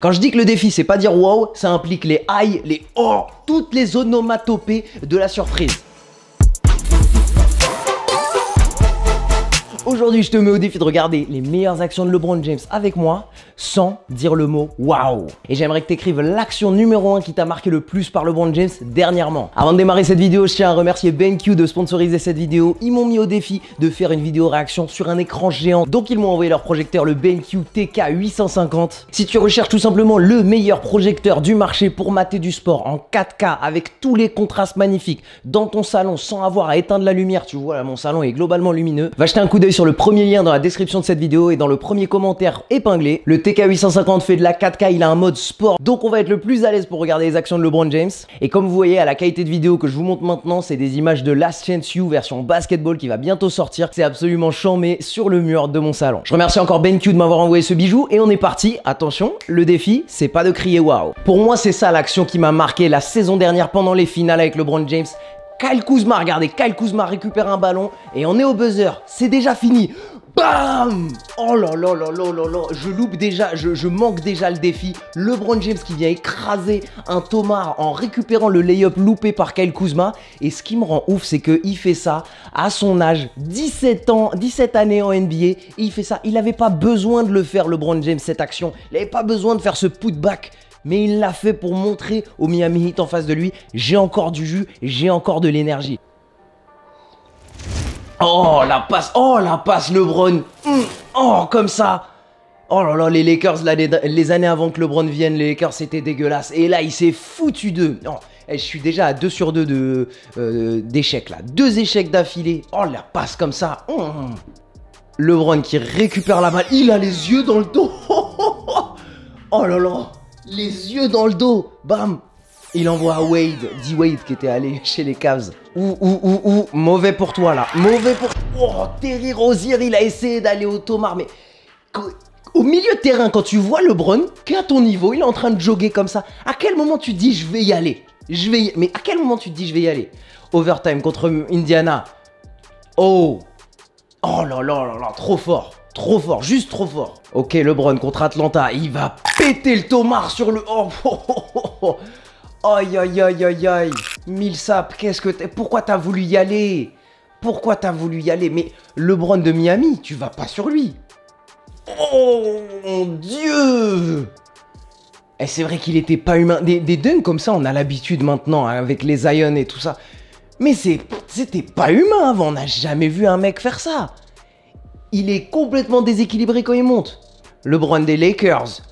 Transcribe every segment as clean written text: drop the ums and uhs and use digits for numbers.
Quand je dis que le défi c'est pas dire wow, ça implique les aïe, les oh, toutes les onomatopées de la surprise. Aujourd'hui, je te mets au défi de regarder les meilleures actions de LeBron James avec moi sans dire le mot waouh. Et j'aimerais que tu écrives l'action numéro 1 qui t'a marqué le plus par LeBron James dernièrement. Avant de démarrer cette vidéo, je tiens à remercier BenQ de sponsoriser cette vidéo. Ils m'ont mis au défi de faire une vidéo réaction sur un écran géant. Donc ils m'ont envoyé leur projecteur, le BenQ TK850. Si tu recherches tout simplement le meilleur projecteur du marché pour mater du sport en 4K avec tous les contrastes magnifiques dans ton salon sans avoir à éteindre la lumière, tu vois là mon salon est globalement lumineux, va jeter un coup d'œil sur le premier lien dans la description de cette vidéo et dans le premier commentaire épinglé. Le TK850 fait de la 4K, il a un mode sport, donc on va être le plus à l'aise pour regarder les actions de LeBron James. Et comme vous voyez à la qualité de vidéo que je vous montre maintenant, c'est des images de Last Chance U version basketball qui va bientôt sortir. C'est absolument chambé sur le mur de mon salon. Je remercie encore BenQ de m'avoir envoyé ce bijou et on est parti. Attention, le défi, c'est pas de crier waouh. Pour moi, c'est ça l'action qui m'a marqué la saison dernière pendant les finales avec LeBron James. Kyle Kuzma, regardez, Kyle Kuzma récupère un ballon et on est au buzzer. C'est déjà fini. Bam! Oh là là là là là là, je loupe déjà, je manque déjà le défi. LeBron James qui vient écraser un Tomar en récupérant le lay-up loupé par Kyle Kuzma. Et ce qui me rend ouf, c'est qu'il fait ça à son âge, 17 ans, 17 années en NBA. Et il fait ça, il n'avait pas besoin de le faire LeBron James cette action. Il n'avait pas besoin de faire ce putback. Mais il l'a fait pour montrer au Miami Heat en face de lui, j'ai encore du jus, j'ai encore de l'énergie. Oh la passe LeBron. Oh comme ça. Oh là là, les Lakers là, les années avant que LeBron vienne, les Lakers c'était dégueulasse. Et là il s'est foutu d'eux. Oh, je suis déjà à 2 sur 2 d'échecs là. 2 échecs d'affilée. Oh la passe comme ça. LeBron qui récupère la balle. Il a les yeux dans le dos. Oh là là. Les yeux dans le dos, bam. Il envoie à Wade, D-Wade qui était allé chez les Cavs. Mauvais pour toi là, mauvais pour... Oh, Terry Rozier, il a essayé d'aller au Tomar, mais... Au milieu de terrain, quand tu vois LeBron, qui est à ton niveau, il est en train de jogger comme ça, à quel moment tu te dis je vais y aller? Mais à quel moment tu te dis je vais y aller? Overtime contre Indiana. Oh là là là là, trop fort. Trop fort, juste trop fort. Ok, LeBron contre Atlanta, il va péter le Tomar sur le... Oh. Aïe aïe aïe aïe aïe. Millsap, qu'est-ce que t'es... Pourquoi t'as voulu y aller? Pourquoi t'as voulu y aller? Mais LeBron de Miami, tu vas pas sur lui. Oh mon Dieu. Et c'est vrai qu'il était pas humain. Des dunks comme ça, on a l'habitude maintenant, hein, avec les Zion et tout ça. Mais c'était pas humain avant, on n'a jamais vu un mec faire ça. Il est complètement déséquilibré quand il monte. LeBron des Lakers.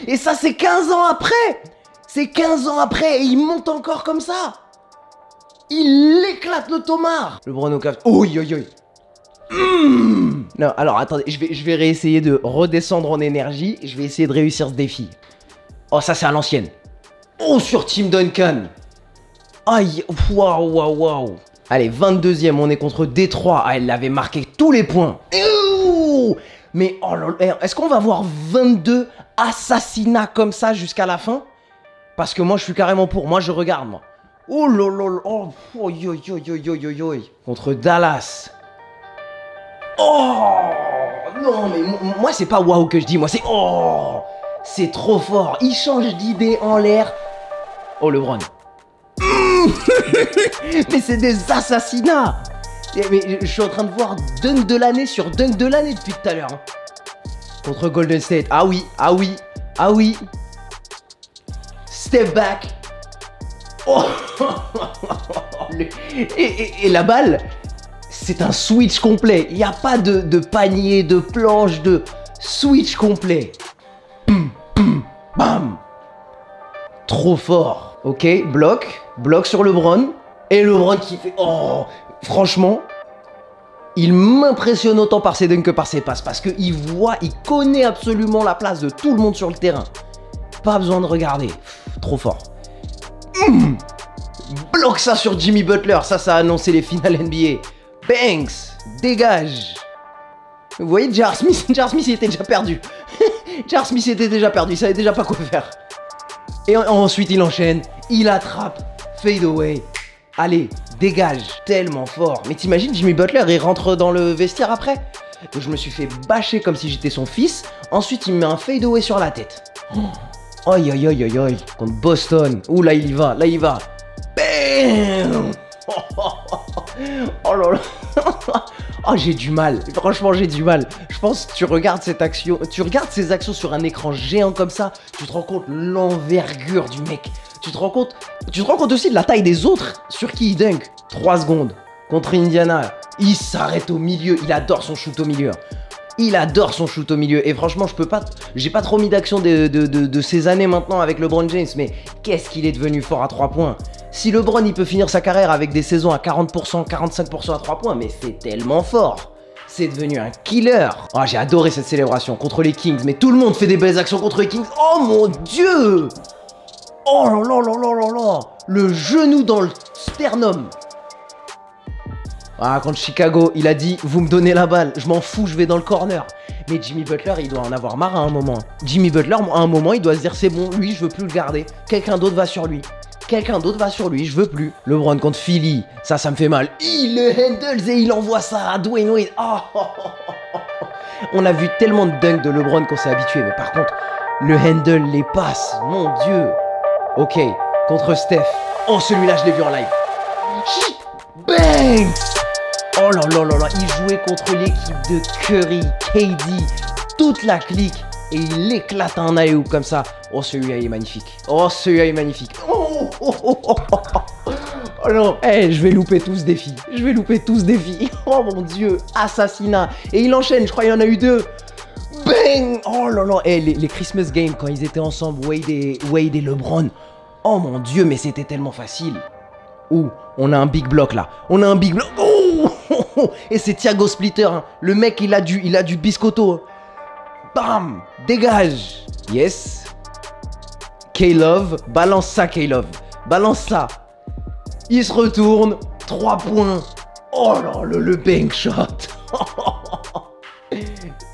Et ça, c'est 15 ans après. C'est 15 ans après et il monte encore comme ça. Il éclate le Tomar. LeBron au Cavs. Non, alors attendez, je vais réessayer de redescendre en énergie. Je vais essayer de réussir ce défi. Oh, ça, c'est à l'ancienne. Oh, sur Tim Duncan. Aïe, waouh. Allez, 22e, on est contre Détroit. Ah, elle avait marqué tous les points. Mais oh là, est-ce qu'on va voir 22 assassinats comme ça jusqu'à la fin? Parce que moi, je suis carrément pour. Moi, je regarde, moi. Oh là là, oh, contre Dallas. Oh non, mais moi, c'est pas waouh que je dis. Moi, c'est oh. C'est trop fort. Il change d'idée en l'air. Oh, LeBron. Mais c'est des assassinats. Mais je suis en train de voir dunk de l'année sur dunk de l'année depuis tout à l'heure. Hein. Contre Golden State. Ah oui. Step back. Oh. Et la balle, c'est un switch complet. Il n'y a pas de panier, de planche, de switch complet. Bam. Trop fort. Ok, bloc sur LeBron. Et LeBron qui fait... Oh, franchement, il m'impressionne autant par ses dunks que par ses passes. Parce qu'il voit, il connaît absolument la place de tout le monde sur le terrain. Pas besoin de regarder. Trop fort. Bloque ça sur Jimmy Butler. Ça a annoncé les finales NBA. Banks, dégage. Vous voyez, J.R. Smith, il était déjà perdu. J.R. Smith était déjà perdu. Il savait déjà pas quoi faire. Et ensuite, il enchaîne, il attrape, fade away. Allez, dégage, tellement fort. Mais t'imagines, Jimmy Butler, il rentre dans le vestiaire après? Donc je me suis fait bâcher comme si j'étais son fils. Ensuite, il me met un fadeaway sur la tête. Aïe, aïe, aïe, aïe, aïe. Contre Boston. Ouh, là, il y va. Là, il va. Bam. Oh là là. Oh, j'ai du mal. Franchement, j'ai du mal. Je pense que tu regardes cette action, tu regardes ces actions sur un écran géant comme ça, tu te rends compte l'envergure du mec. Tu te rends compte aussi de la taille des autres sur qui il dunk. 3 secondes contre Indiana. Il s'arrête au milieu. Il adore son shoot au milieu. Il adore son shoot au milieu. Et franchement, j'ai pas trop mis d'action de ces années maintenant avec LeBron James. Mais qu'est-ce qu'il est devenu fort à 3 points. Si LeBron il peut finir sa carrière avec des saisons à 40%, 45% à 3 points, mais c'est tellement fort. C'est devenu un killer. Oh, j'ai adoré cette célébration contre les Kings. Mais tout le monde fait des belles actions contre les Kings. Oh mon Dieu. Oh là là là là là là. Le genou dans le sternum. Ah, contre Chicago, il a dit « Vous me donnez la balle, je m'en fous, je vais dans le corner. » Mais Jimmy Butler, il doit en avoir marre à un moment. Jimmy Butler, à un moment, il doit se dire « C'est bon, lui, je veux plus le garder. Quelqu'un d'autre va sur lui. Quelqu'un d'autre va sur lui, je veux plus. » LeBron contre Philly, ça me fait mal. Il le handles et il envoie ça à Dwayne Wade. On a vu tellement de dunks de LeBron qu'on s'est habitué. Mais par contre, le handle, les passes, mon Dieu. Ok, contre Steph. Oh, celui-là, je l'ai vu en live. Bang! Oh là là là là, il jouait contre l'équipe de Curry, KD, toute la clique et il éclate un alley-oop comme ça. Oh, celui-là il est magnifique. Oh, celui-là il est magnifique. Oh non, hey, je vais louper tout ce défi. Je vais louper tout ce défi. Oh mon Dieu, assassinat. Et il enchaîne, je crois qu'il y en a eu 2. Bang! Oh là là, hey, les Christmas Games quand ils étaient ensemble, Wade et LeBron. Oh mon Dieu, mais c'était tellement facile. Ouh, on a un big block là. On a un big block. Oh, et c'est Thiago Splitter. Hein. Le mec, il a du biscotto. Bam, dégage. Yes. K-Love, balance ça, K-Love. Balance ça. Il se retourne. 3 points. Oh là, le bank shot.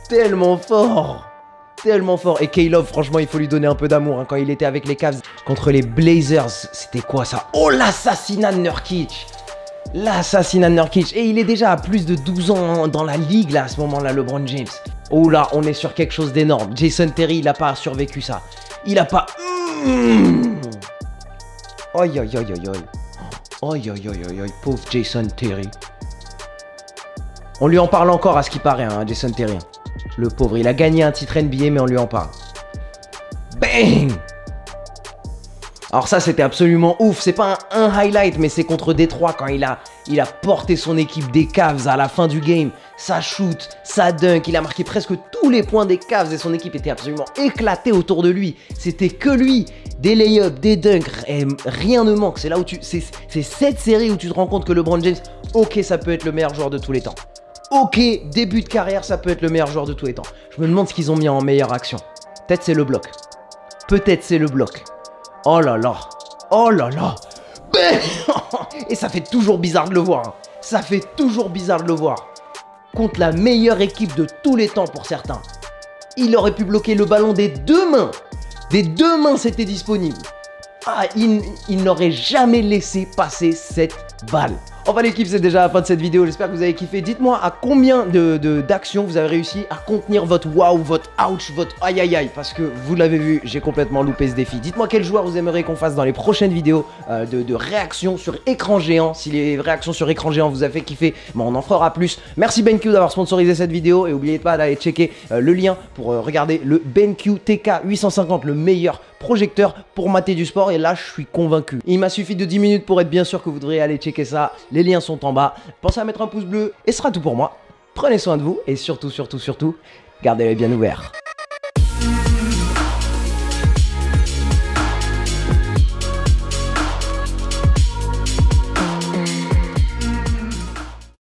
Tellement fort. Tellement fort. Et K-Love, franchement, il faut lui donner un peu d'amour. Hein. Quand il était avec les Cavs contre les Blazers, c'était quoi ça? Oh, l'assassinat de Nurkic. L'assassinat de Nurkic. Et il est déjà à plus de 12 ans dans la ligue, là, à ce moment-là, LeBron James. Oh là, on est sur quelque chose d'énorme. Jason Terry, il a pas survécu ça. Il a pas... Aïe, aïe, aïe, aïe, aïe. Aïe, aïe, aïe, aïe, aïe. Pauvre Jason Terry. On lui en parle encore à ce qui paraît, hein, Jason Terry. Le pauvre, il a gagné un titre NBA, mais on lui en parle. Bang! Alors ça, c'était absolument ouf. C'est pas un highlight, mais c'est contre Détroit quand il a porté son équipe des Cavs à la fin du game. Ça shoot, ça dunk. Il a marqué presque tous les points des Cavs et son équipe était absolument éclatée autour de lui. C'était que lui. Des lay-ups, des dunks, et rien ne manque. C'est là où c'est cette série où tu te rends compte que LeBron James, ok, ça peut être le meilleur joueur de tous les temps. Ok, début de carrière, ça peut être le meilleur joueur de tous les temps. Je me demande ce qu'ils ont mis en meilleure action. Peut-être c'est le bloc. Peut-être c'est le bloc. Oh là là. Oh là là. Et ça fait toujours bizarre de le voir. Hein. Ça fait toujours bizarre de le voir. Contre la meilleure équipe de tous les temps pour certains. Il aurait pu bloquer le ballon des 2 mains. Des 2 mains, c'était disponible. Ah, il n'aurait jamais laissé passer cette balle. Enfin l'équipe, c'est déjà la fin de cette vidéo, j'espère que vous avez kiffé. Dites-moi à combien d'actions vous avez réussi à contenir votre waouh, votre ouch, votre aïe aïe aïe. Parce que vous l'avez vu, j'ai complètement loupé ce défi. Dites-moi quel joueur vous aimeriez qu'on fasse dans les prochaines vidéos de réactions sur écran géant. Si les réactions sur écran géant vous a fait kiffer, on en fera plus. Merci BenQ d'avoir sponsorisé cette vidéo. Et n'oubliez pas d'aller checker le lien pour regarder le BenQ TK850, le meilleur projecteur pour mater du sport. Et là, je suis convaincu. Il m'a suffi de 10 minutes pour être bien sûr que vous devriez aller checker ça. Les liens sont en bas. Pensez à mettre un pouce bleu et ce sera tout pour moi. Prenez soin de vous et surtout, surtout, surtout, gardez-les bien ouverts.